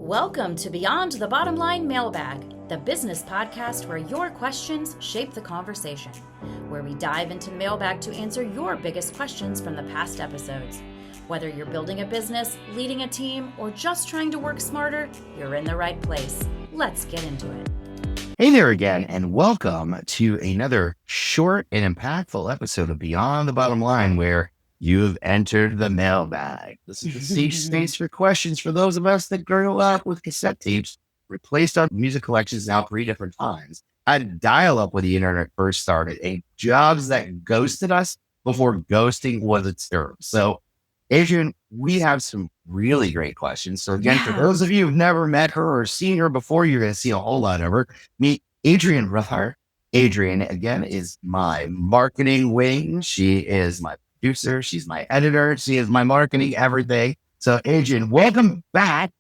Welcome to Beyond the Bottom Line Mailbag, the business podcast where your questions shape the conversation, where we dive into mailbag to answer your biggest questions from the past episodes. Whether you're building a business, leading a team, or just trying to work smarter, you're in the right place. Let's get into it. Hey there again, and welcome to another short and impactful episode of Beyond the Bottom Line, where you've entered the mailbag. This is the safe space for questions for those of us that grew up with cassette tapes, replaced our music collections now 3 different times. I had to dial up when the internet first started, and jobs that ghosted us before ghosting was its term. So, Adrian, we have some really great questions. So again, for those of you who've never met her or seen her before, you're going to see a whole lot of her. Meet Adrian Ruthar. Adrian, again, is my marketing wing. She is my producer. She's my editor. She is my marketing everything. So Adrian, welcome back.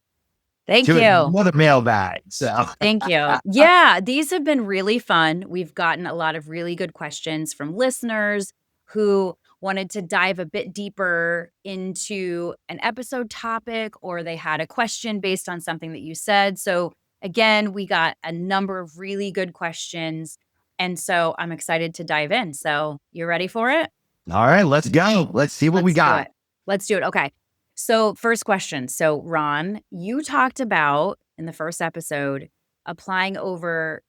Thank to you. Another mailbag. So Thank you. Yeah, these have been really fun. We've gotten a lot of really good questions from listeners who wanted to dive a bit deeper into an episode topic, or they had a question based on something that you said. So again, we got a number of really good questions. And so I'm excited to dive in. So you ready for it? All right, let's go. Let's see what we got. Let's do it. Okay. So first question. So Ron, you talked about in the first episode applying to over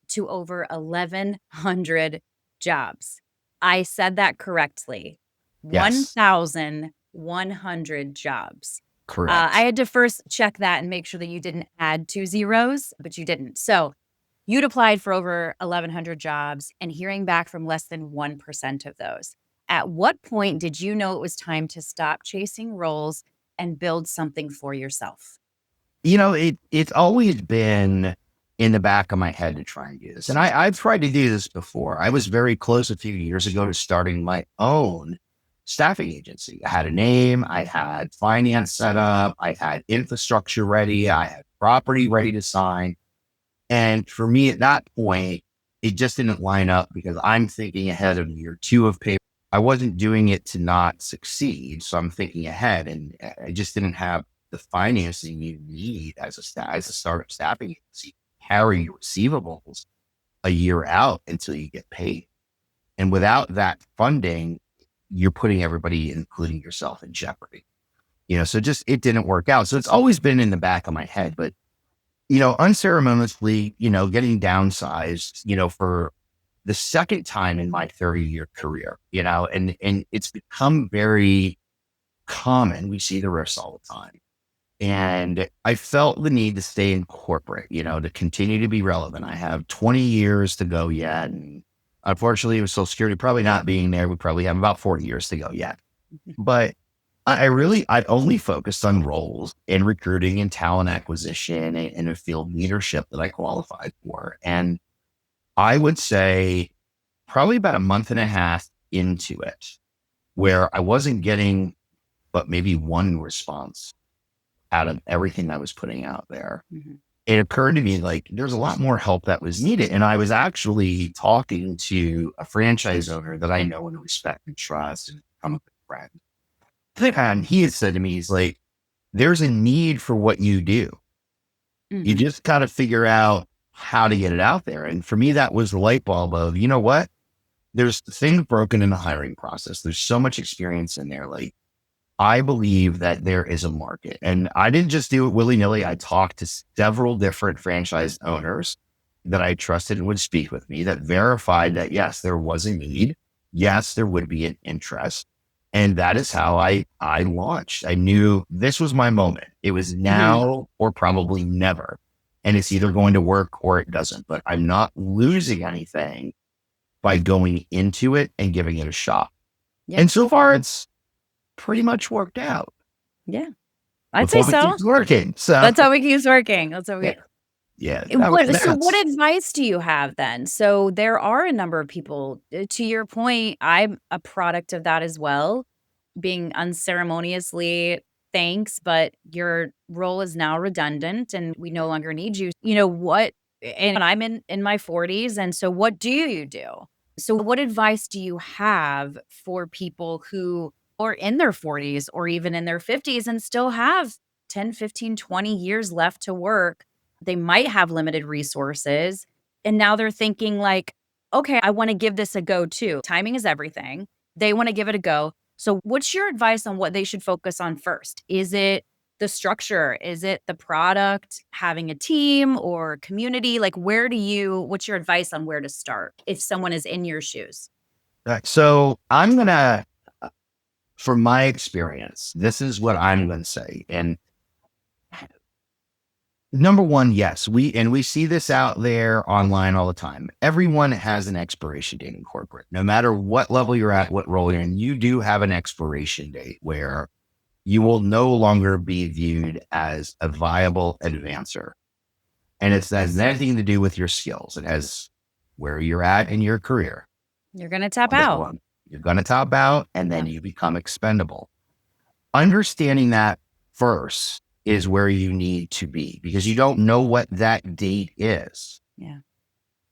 1,100 jobs. I said that correctly. Yes. 1,100 jobs. Correct. I had to first check that and make sure that you didn't add 2 zeros, but you didn't. So you'd applied for over 1,100 jobs and hearing back from less than 1% of those. At what point did you know it was time to stop chasing roles and build something for yourself? You know, it's always been in the back of my head to try and do this. And I've tried to do this before. I was very close a few years ago to starting my own staffing agency. I had a name, I had finance set up, I had infrastructure ready, I had property ready to sign. And for me at that point, it just didn't line up because I'm thinking ahead of year 2 of paper. I wasn't doing it to not succeed. So I'm thinking ahead, and I just didn't have the financing you need as a startup staffing agency, carry your receivables a year out until you get paid. And without that funding, you're putting everybody, including yourself, in jeopardy. So just, it didn't work out. So it's always been in the back of my head, but, unceremoniously, getting downsized, for the second time in my 30-year career, and it's become very common. We see the risks all the time. And I felt the need to stay in corporate, to continue to be relevant. I have 20 years to go yet. And unfortunately, with Social Security probably not being there, we probably have about 40 years to go yet. But I only focused on roles in recruiting and talent acquisition and a field leadership that I qualified for. And I would say probably about a month and a half into it, where I wasn't getting but maybe one response out of everything I was putting out there. Mm-hmm. It occurred to me like there's a lot more help that was needed. And I was actually talking to a franchise owner that I know and respect and trust and become a good friend. And he had said to me, he's like, there's a need for what you do. Mm-hmm. You just got to figure out how to get it out there. And for me, that was the light bulb of, you know what? There's things broken in the hiring process. There's so much experience in there. Like, I believe that there is a market, and I didn't just do it willy-nilly. I talked to several different franchise owners that I trusted and would speak with me that verified that, yes, there was a need. Yes, there would be an interest. And that is how I launched. I knew this was my moment. It was now or probably never. And it's either going to work or it doesn't, but I'm not losing anything by going into it and giving it a shot. Yep. And so far it's pretty much worked out. Yeah. I'd say so. Keeps working. So that's how it keeps working. That's how we Yeah. So what advice do you have then? So there are a number of people, to your point, I'm a product of that as well, being unceremoniously thanks, but your role is now redundant and we no longer need you. And I'm in my 40s. And so what do you do? So what advice do you have for people who are in their 40s or even in their 50s and still have 10, 15, 20 years left to work. They might have limited resources. And now they're thinking like, okay, I want to give this a go too. Timing is everything. They want to give it a go. So what's your advice on what they should focus on first? Is it the structure? Is it the product, having a team or community? Like what's your advice on where to start if someone is in your shoes? Right. So I'm going to, from my experience, this is what I'm going to say. And number one, yes, we see this out there online all the time. Everyone has an expiration date in corporate. No matter what level you're at, what role you're in, you do have an expiration date where you will no longer be viewed as a viable advancer. And it has nothing to do with your skills. It has where you're at in your career. You're going to tap On this out. one, you're going to top out and then Yeah. you become expendable. Understanding that first is where you need to be because you don't know what that date is. Yeah.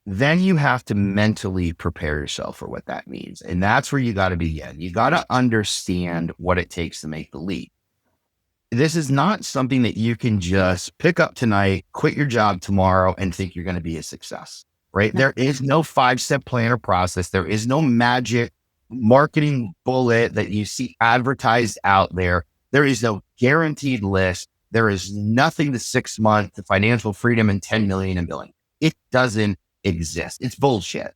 Then you have to mentally prepare yourself for what that means. And that's where you got to begin. You got to understand what it takes to make the leap. This is not something that you can just pick up tonight, quit your job tomorrow, and think you're going to be a success, right? No. There is no 5-step plan or process. There is no magic marketing bullet that you see advertised out there. There is no guaranteed list. There is nothing to 6 months to financial freedom and 10 million in billing. It doesn't exist. It's bullshit.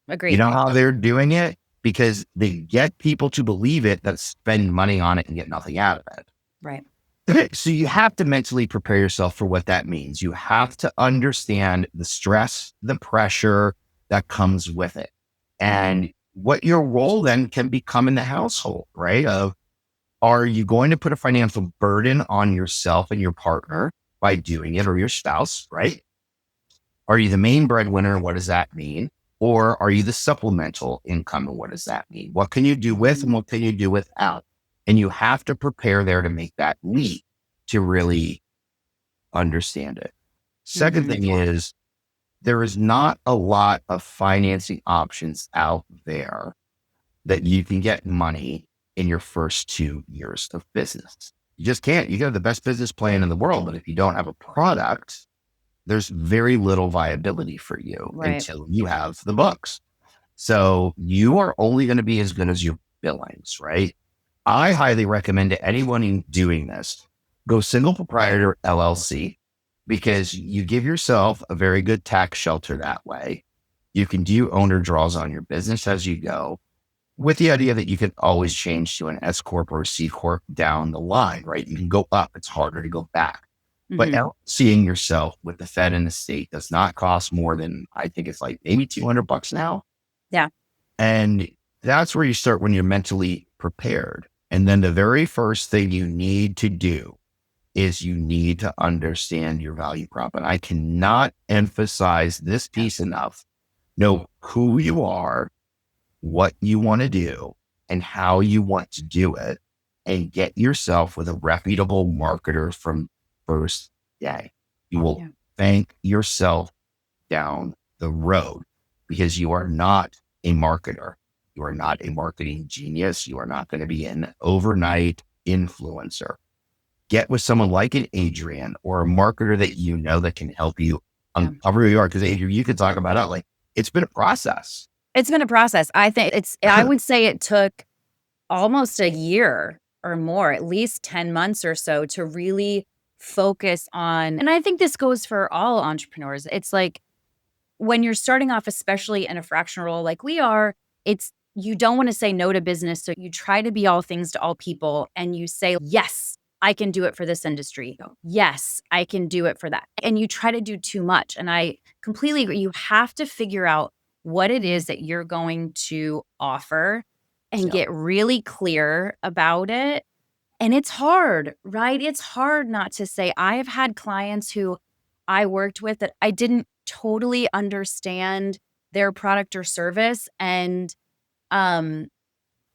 You Agreed. know how they're doing it? Because they get people to believe it that spend money on it and get nothing out of it. Right. So you have to mentally prepare yourself for what that means. You have to understand the stress, the pressure that comes with it, and what your role then can become in the household, right? Are you going to put a financial burden on yourself and your partner by doing it, or your spouse, right? Are you the main breadwinner? What does that mean? Or are you the supplemental income? And what does that mean? What can you do with and what can you do without? And you have to prepare there to make that leap to really understand it. Second Mhm. thing is there is not a lot of financing options out there that you can get money in your first 2 years of business. You just can't. You can have the best business plan in the world, but if you don't have a product, there's very little viability for you Right. until you have the books. So you are only going to be as good as your billings, right? I highly recommend to anyone doing this, go single proprietor LLC because you give yourself a very good tax shelter that way. You can do owner draws on your business as you go with the idea that you can always change to an S Corp or a C Corp down the line, right? You can go up. It's harder to go back. But Mhm. seeing yourself with the Fed and the state does not cost more than, I think it's like maybe $200 now. Yeah. And that's where you start when you're mentally prepared. And then the very first thing you need to do is you need to understand your value prop. And I cannot emphasize this piece enough. Know who you are, what you want to do, and how you want to do it, and get yourself with a reputable marketer from first day. You will Yeah. thank yourself down the road because you are not a marketer. You are not a marketing genius. You are not going to be an overnight influencer. Get with someone like an Adrian or a marketer that you know that can help you Yeah. uncover who you are. Because Adrian, you could talk about it. Like it's been a process. It's been a process. I would say it took almost a year or more, at least 10 months or so to really focus on, and I think this goes for all entrepreneurs. It's like when you're starting off, especially in a fractional role like we are, it's you don't want to say no to business. So you try to be all things to all people and you say, yes, I can do it for this industry. Yes, I can do it for that. And you try to do too much. And I completely agree. You have to figure out what it is that you're going to offer and Yeah. get really clear about it. And it's hard, right? It's hard not to say. I have had clients who I worked with that I didn't totally understand their product or service. Um,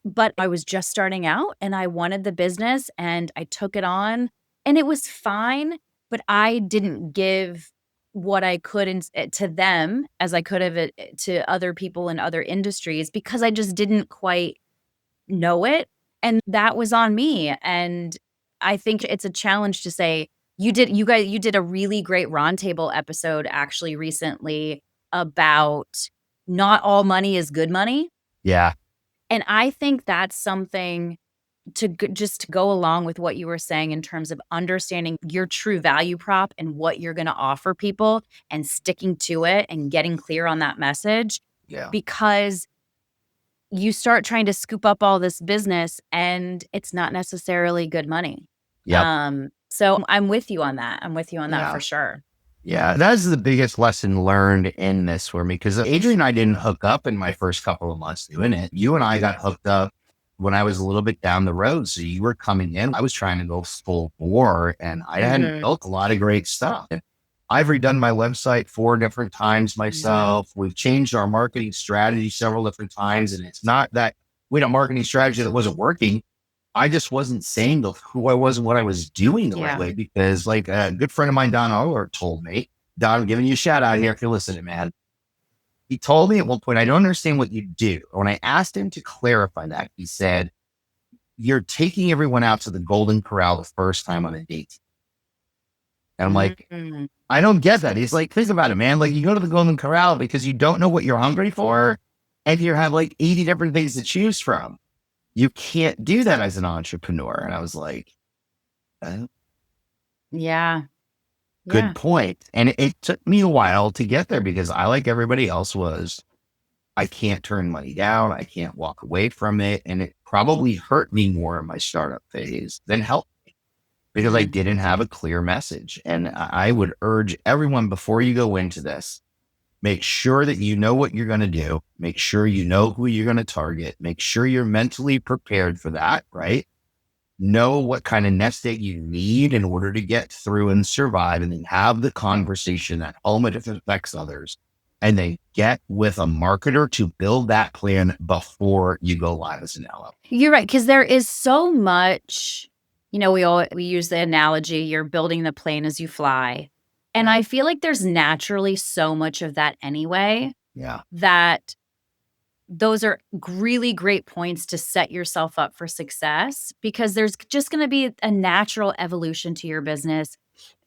but I was just starting out and I wanted the business and I took it on and it was fine, but I didn't give what I could to them as I could have to other people in other industries because I just didn't quite know it, and that was on me, and I think it's a challenge to say you did a really great roundtable episode actually recently about not all money is good money, Yeah. and I think that's something just to go along with what you were saying in terms of understanding your true value prop and what you're gonna offer people and sticking to it and getting clear on that message, Yeah. because you start trying to scoop up all this business and it's not necessarily good money. Yep. So I'm with you on that. I'm with you on that for Yeah. sure. Yeah, that's the biggest lesson learned in this for me because Adrian and I didn't hook up in my first couple of months doing it. You and I got hooked up when I was a little bit down the road. So you were coming in. I was trying to go full bore and I hadn't Mhm. built a lot of great stuff. And I've redone my website 4 different times Yeah. myself. We've changed our marketing strategy several different times. And it's not that we had a marketing strategy that wasn't working. I just wasn't saying who I was and what I was doing the right Yeah. way because, like a good friend of mine, Don Oler, told me, Don, I'm giving you a shout out here if you're listening, man. He told me at one point, I don't understand what you do. When I asked him to clarify that, he said, you're taking everyone out to the Golden Corral the first time on a date. And I'm like, Mhm. I don't get that. He's like, think about it, man. Like, you go to the Golden Corral because you don't know what you're hungry for and you have like 80 different things to choose from. You can't do that as an entrepreneur. And I was like, oh, Yeah. good Yeah. point. And it took me a while to get there because I, like everybody else, I can't turn money down. I can't walk away from it. And it probably hurt me more in my startup phase than helped because I Mhm. didn't have a clear message. And I would urge everyone before you go into this, make sure that you know what you're going to do. Make sure you know who you're going to target. Make sure you're mentally prepared for that, right? Know what kind of nest egg you need in order to get through and survive, and then have the conversation at home if it affects others. And then get with a marketer to build that plan before you go live as an LLC. You're right, because there is so much, we use the analogy, you're building the plane as you fly. And Yeah. I feel like there's naturally so much of that anyway, Yeah. that those are really great points to set yourself up for success, because there's just going to be a natural evolution to your business,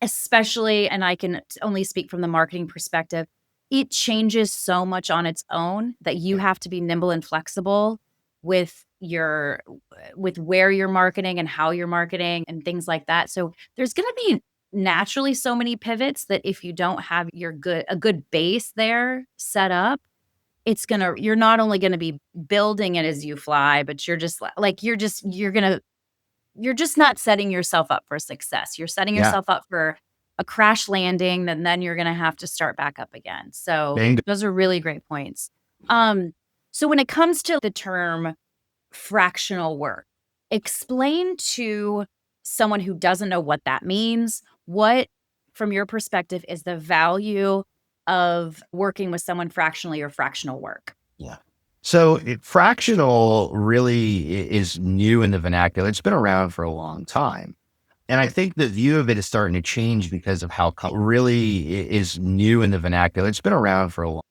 especially, and I can only speak from the marketing perspective. It changes so much on its own that you Yeah. have to be nimble and flexible with with where you're marketing and how you're marketing and things like that. So there's going to be naturally so many pivots that if you don't have a good base there set up, you're not only gonna be building it as you fly, but you're just like, you're just not setting yourself up for success. You're setting Yeah. yourself up for a crash landing, then you're gonna have to start back up again. So Bingo. those are really great points. Um, so when it comes to the term fractional work, explain to someone who doesn't know what that means. What, from your perspective, is the value of working with someone fractionally or fractional work? Yeah. So fractional really is new in the vernacular. It's been around for a long time. And I think the view of it is starting to change because of how really is new in the vernacular. It's been around for a long,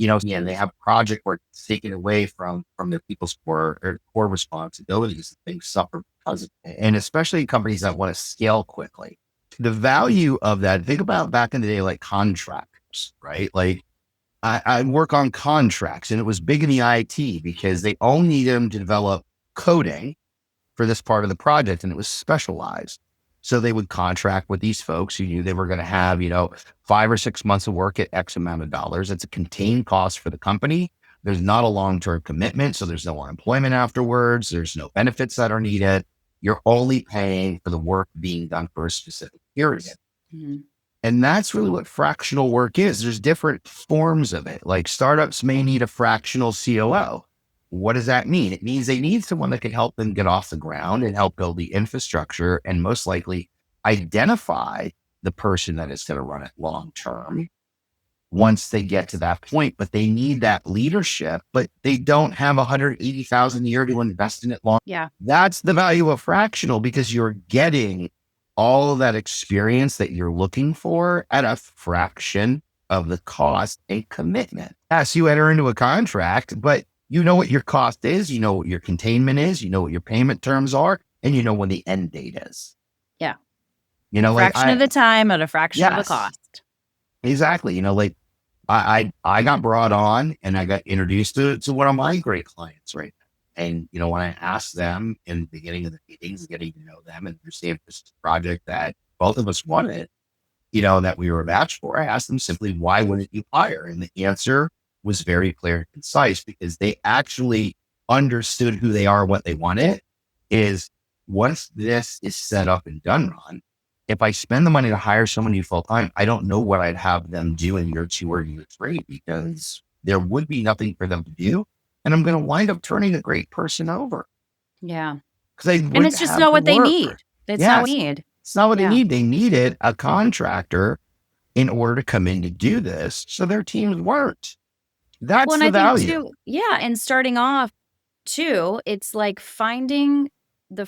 and they have project work taken away from the people's core responsibilities. Things suffer because of it. And especially companies that want to scale quickly. The value of that, think about back in the day, like contractors, right? Like I work on contracts and it was big in the IT because they only need them to develop coding for this part of the project, and it was specialized. So they would contract with these folks who knew they were going to have, 5 or 6 months of work at X amount of dollars. It's a contained cost for the company. There's not a long-term commitment. So there's no unemployment afterwards. There's no benefits that are needed. You're only paying for the work being done for a specific period. Mhm. And that's really what fractional work is. There's different forms of it. Like startups may need a fractional COO. What does that mean? It means they need someone that can help them get off the ground and help build the infrastructure and most likely identify the person that is going to run it long term once they get to that point. But they need that leadership, but they don't have 180,000 a year to invest in it long. Yeah. That's the value of fractional because you're getting all of that experience that you're looking for at a fraction of the cost and commitment. Yes, you enter into a contract, but you know what your cost is, you know what your containment is, you know what your payment terms are. and you know when the end date is. Yeah. You A know, like fraction of the time at a fraction of the yes, cost. exactly. You know, like I got brought on and I got introduced to one of my great clients right now. And, you know, when I asked them in the beginning of the meetings, getting to know them and understand this project that both of us wanted, you know, that we were a match for, I asked them simply, why wouldn't you hire? And the answer was very clear and concise because they actually understood who they are, what they wanted is once this is set up and done, Ron, if I spend the money to hire somebody full time, I don't know what I'd have them do in year 2 or year 3 because there would be nothing for them to do. And I'm going to wind up turning a great person over Yeah. because I And wouldn't it's just have not the what they work. need. That's not what Yes, they need. it's not what they Yeah. need. They needed a contractor in order to come in to do this. So their teams weren't. Well, That's and the I think value. too, yeah, and starting off too, it's like finding the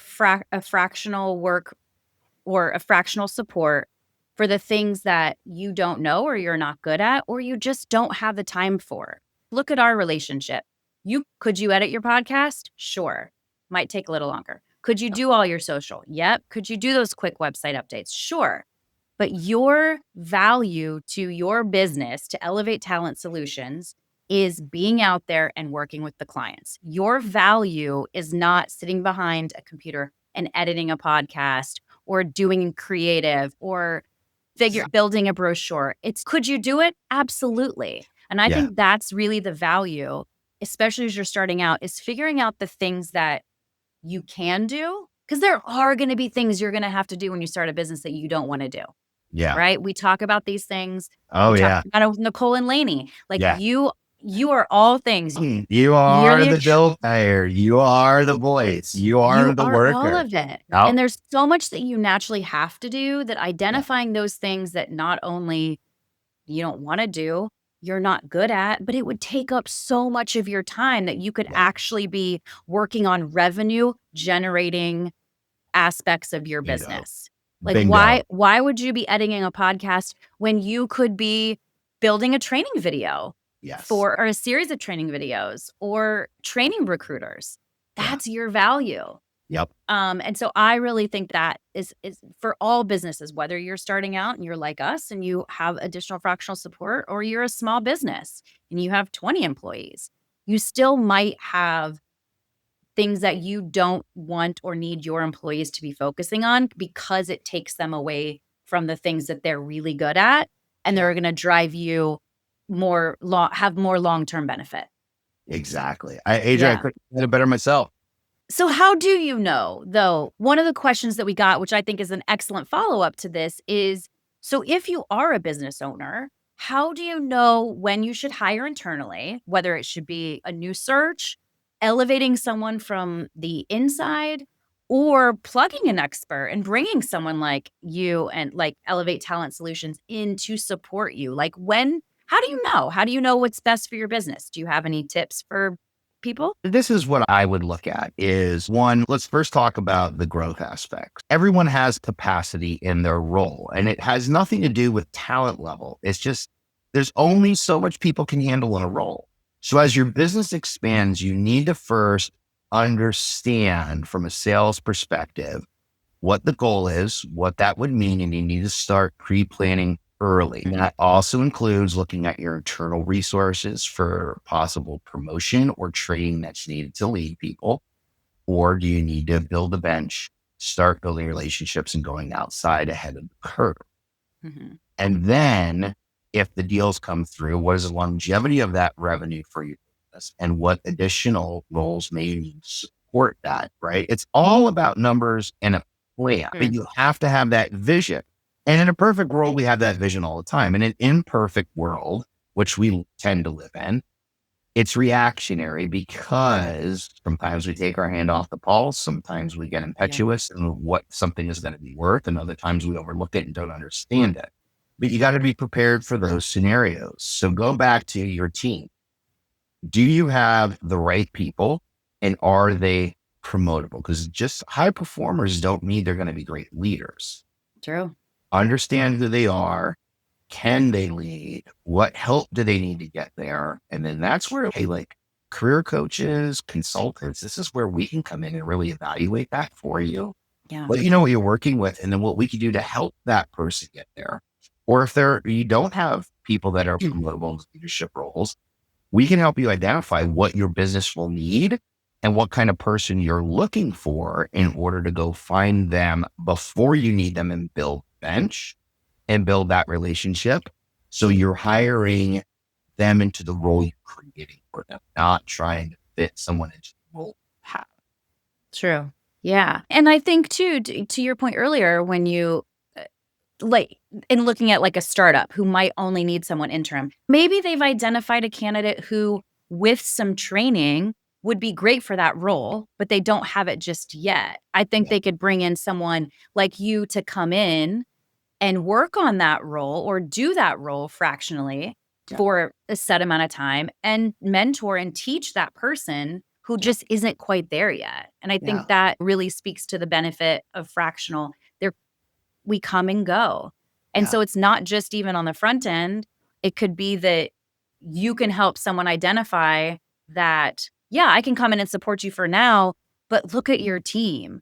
a fractional work or a fractional support for the things that you don't know or you're not good at or you just don't have the time for. Look at our relationship. Could you edit your podcast? Sure. Might take a little longer. Could you do all your social? Yep. Could you do those quick website updates? Sure. But your value to your business to Elevate Talent Solutions is being out there and working with the clients. Your value is not sitting behind a computer and editing a podcast or doing creative or building a brochure. It's could you do it? Absolutely. And I Yeah. think that's really the value, especially as you're starting out, is figuring out the things that you can do. Because there are going to be things you're going to have to do when you start a business that you don't want to do, Yeah. right? We talk about these things. Oh, We talk yeah. about it with Nicole and Lainey. Like Yeah. you are all things. You You're are the the bill payer. You are the voice. You are You the are all worker. of it. Oh, And there's so much that you naturally have to do that yeah. identifying those things that not only you don't want to do, you're not good at, but it would take up so much of your time that you could Yeah. actually be working on revenue generating aspects of your Bingo. business. Like Bingo. why would you be editing a podcast when you could be building a training video Yes. for or a series of training videos or training recruiters? Yeah. That's your value. Yep. And so I really think that is for all businesses, whether you're starting out and you're like us and you have additional fractional support, or you're a small business and you have 20 employees, you still might have things that you don't want or need your employees to be focusing on because it takes them away from the things that they're really good at and Yeah. they're going to drive you have more long-term benefit. Exactly. AJ, I Yeah. couldn't have said it better myself. So how do you know, though? One of the questions that we got, which I think is an excellent follow-up to this, is so if you are a business owner, how do you know when you should hire internally, whether it should be a new search, elevating someone from the inside, or plugging an expert and bringing someone like you and like Elevate Talent Solutions in to support you? Like how do you know? How do you know what's best for your business? Do you have any tips for people? This is what I would look at is one, let's first talk about the growth aspect. Everyone has capacity in their role and it has nothing to do with talent level. It's just, there's only so much people can handle in a role. So as your business expands, you need to first understand from a sales perspective what the goal is, what that would mean, and you need to start pre-planning early. And that also includes looking at your internal resources for possible promotion or training that's needed to lead people. Or do you need to build a bench, start building relationships and going outside ahead of the curve? Mhm. And then if the deals come through, what is the longevity of that revenue for your business and what additional roles may you need to support that, right? It's all about numbers and a plan, but you have to have that vision. And in a perfect world, we have that vision all the time. In an imperfect world, which we tend to live in, it's reactionary because sometimes we take our hand off the pulse. Sometimes we get Yeah. impetuous and what something is going to be worth. And other times we overlook it and don't understand it. But you got to be prepared for those scenarios. So go back to your team. Do you have the right people and are they promotable? Because just high performers don't mean they're going to be great leaders. True. Understand who they are. Can they lead? What help do they need to get there? And then that's where, hey, like, career coaches, consultants, this is where we can come in and really evaluate that for you. Yeah. Let you know what you're working with and then what we can do to help that person get there. Or if you don't have people that are promotable into leadership roles, we can help you identify what your business will need and what kind of person you're looking for in order to go find them before you need them and build bench and build that relationship. So you're hiring them into the role you're creating for them, not trying to fit someone into the role. True. Yeah. And I think too, to your point earlier, when you like in looking at like a startup who might only need someone interim, maybe they've identified a candidate who, with some training, would be great for that role, but they don't have it just yet. I think Yeah. they could bring in someone like you to come in and work on that role or do that role fractionally Yeah. for a set amount of time and mentor and teach that person who Yeah. just isn't quite there yet. And I Yeah. think that really speaks to the benefit of fractional. There we come and go. And Yeah. so it's not just even on the front end. It could be that you can help someone identify that, yeah, I can come in and support you for now, but look at your team.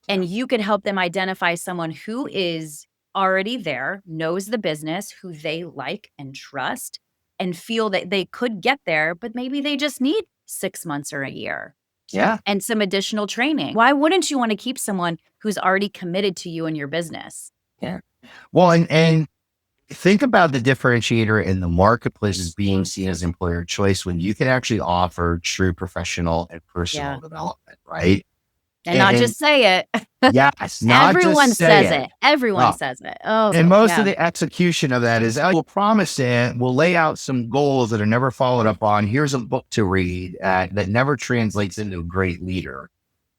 Yeah. And you can help them identify someone who is already there, knows the business, who they like and trust, and feel that they could get there, but maybe they just need 6 months or a year Yeah. and some additional training. Why wouldn't you want to keep someone who's already committed to you and your business? Yeah. Well, and think about the differentiator in the marketplace as being seen as employer choice when you can actually offer true professional and Yeah. personal development, right? And not And just say it. yeah, it's not Everyone just say says it. it. Everyone Oh, says it. Oh, and most of yeah. the execution of that is, oh, we'll promise it. We'll lay out some goals that are never followed up on. Here's a book to read that never translates into a great leader.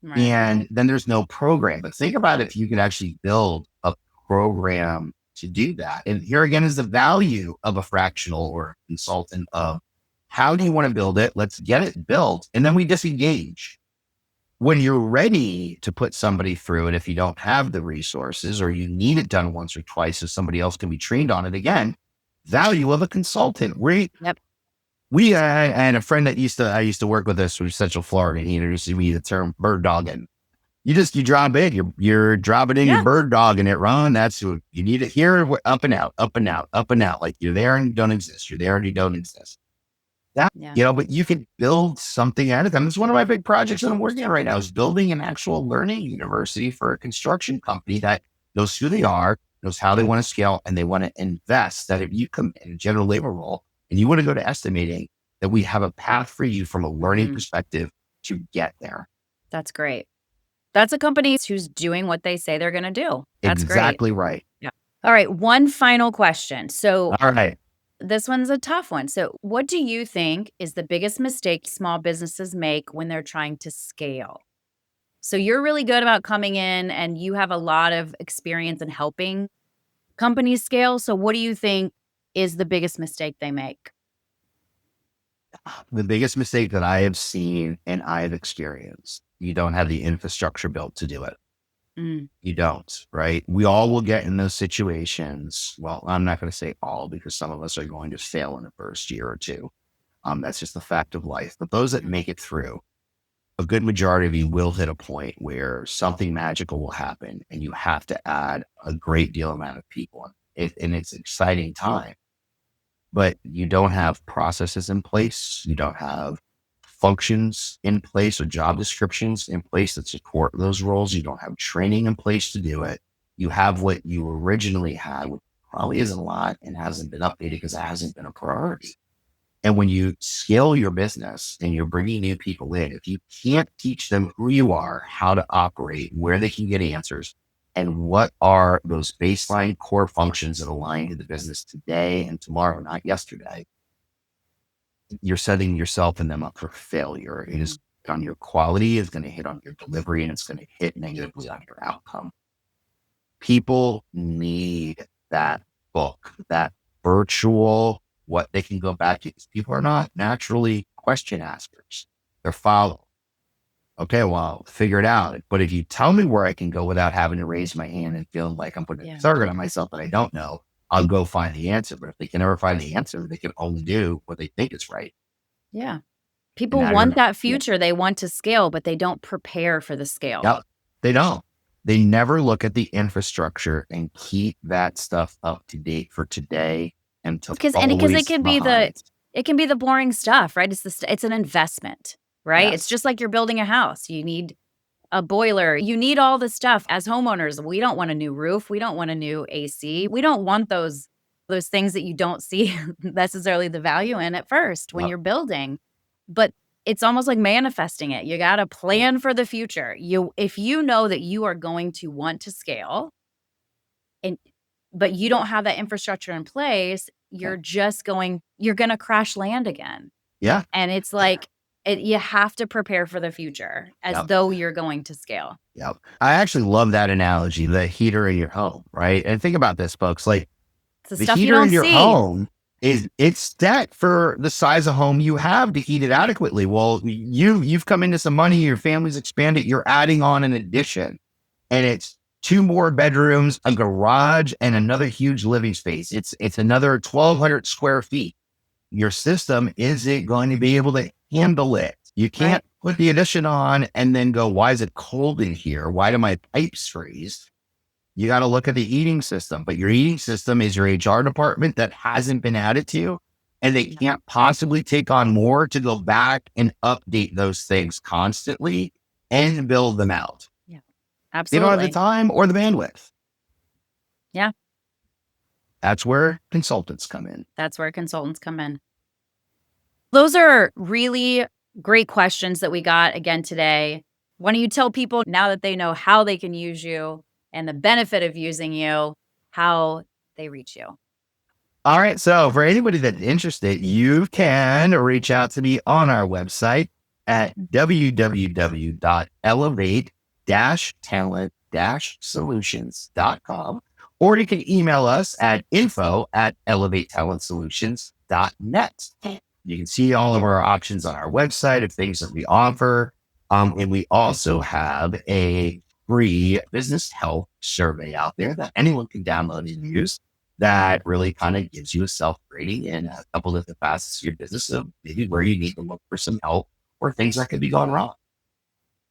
Right. And then there's no program. But think about if you could actually build a program to do that. And here again is the value of a fractional or a consultant of how do you want to build it? Let's get it built. And then we disengage. When you're ready to put somebody through it, if you don't have the resources or you need it done once or twice so somebody else can be trained on it again, value of a consultant. Yep. I had a friend that I used to work with us from Central Florida. And he introduced me to the term bird dogging. You drop in, you're dropping in your Yeah. bird dog and it run. That's what you need it here, up and out, up and out, up and out. Like you're there and you don't exist. You're there and you don't exist. That, Yeah. but you can build something out of them. It's one of my big projects that I'm working on right now is building an actual learning university for a construction company that knows who they are, knows how they want to scale, and they want to invest. That if you come in a general labor role and you want to go to estimating, that we have a path for you from a learning perspective to get there. That's great. That's a company who's doing what they say they're going to do. That's great. Exactly right. Yeah. All right. One final question. So All right. this one's a tough one. So what do you think is the biggest mistake small businesses make when they're trying to scale? So you're really good about coming in and you have a lot of experience in helping companies scale. So what do you think is the biggest mistake they make? The biggest mistake that I have seen and I have experienced, you don't have the infrastructure built to do it. Mm, You don't, right? We all will get in those situations. Well, I'm not going to say all because some of us are going to fail in the first year or two. That's just the fact of life. But those that make it through, a good majority of you will hit a point where something magical will happen and you have to add a great deal amount of people. And it's an exciting time, but you don't have processes in place. You don't have functions in place or job descriptions in place that support those roles. You don't have training in place to do it. You have what you originally had, which probably isn't a lot and hasn't been updated because it hasn't been a priority. And when you scale your business and you're bringing new people in, if you can't teach them who you are, how to operate, where they can get answers, and what are those baseline core functions that align to the business today and tomorrow, not yesterday, you're setting yourself and them up for failure. It is on your quality, it's going to hit on your delivery, and it's going to hit negatively on your outcome. People need that book, that virtual, what they can go back to. Because people are not naturally question askers. They're follow. Okay, well, figure it out. But if you tell me where I can go without having to raise my hand and feeling like I'm putting a target on myself that I don't know, I'll go find the answer. But if they can never find the answer, they can only do what they think is right. Yeah. And People now you're want not. that Yeah. future. They want to scale, but they don't prepare for the scale. Yep. They don't. They never look at the infrastructure and keep that stuff up to date for today and to Because always behind. it can be the boring stuff, right? It's an investment, right? It's Yes. just like you're building a house. You need a boiler. You need all the stuff. As homeowners, we don't want a new roof. We don't want a new AC. We don't want those things that you don't see necessarily the value in at first when Yep. you're building. But it's almost like manifesting it. You got to plan for the future. If you know that you are going to want to scale and but you don't have that infrastructure in place, Yeah. you're going to crash land again. Yeah. And it's like you have to prepare for the future as Yep. though you're going to scale. Yep. I actually love that analogy, the heater in your home, right? And think about this, folks. Like It's the the stuff you heater in don't your see. home it's set for the size of home you have to heat it adequately. Well, you've come into some money, your family's expanded, you're adding on an addition, and it's two more bedrooms, a garage, and another huge living space. It's another 1,200 square feet. Your system isn't going to be able to handle it. You Right. can't put the addition on and then go, why is it cold in here? Why do my pipes freeze? You got to look at the heating system, but your heating system is your HR department that hasn't been added to, and they can't possibly take on more to go back and update those things constantly and build them out. Yeah. They don't have the Absolutely. time or the bandwidth. Yeah. That's where consultants come in. That's where consultants come in. Those are really great questions that we got again today. Why don't you tell people now that they know how they can use you and the benefit of using you, how they reach you? All right. So for anybody that's interested, you can reach out to me on our website at www.elevate-talent-solutions.com, or you can email us at info@elevatetalentsolutions.net. You can see all of our options on our website of things that we offer. And we also have a free business health survey out there that anyone can download and use that really kind of gives you a self rating and a couple of the facets of your business of maybe where you need to look for some help or things that could be going wrong.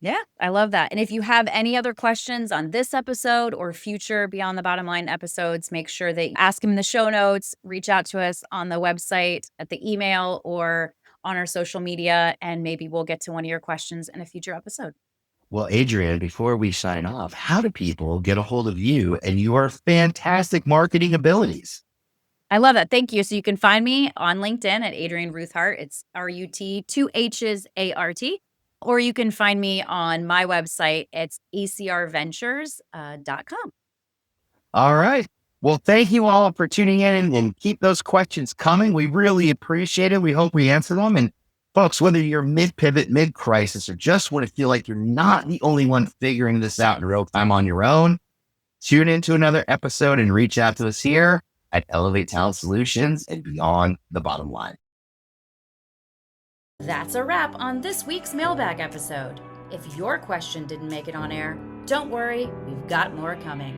Yeah, I love that. And if you have any other questions on this episode or future Beyond the Bottom Line episodes, make sure that you ask them in the show notes, reach out to us on the website, at the email, or on our social media, and maybe we'll get to one of your questions in a future episode. Well, Adrian, before we sign off, how do people get a hold of you and your fantastic marketing abilities? I love that. Thank you. So you can find me on LinkedIn at Adrian Ruthhart. It's RUT, two H's ART. Or you can find me on my website. It's acrventures.com. All right. Well, thank you all for tuning in and keep those questions coming. We really appreciate it. We hope we answer them. And folks, whether you're mid pivot, mid crisis, or just want to feel like you're not the only one figuring this out in real time on your own, tune into another episode and reach out to us here at Elevate Talent Solutions and Beyond the Bottom Line. That's a wrap on this week's mailbag episode. If your question didn't make it on air, don't worry, we've got more coming.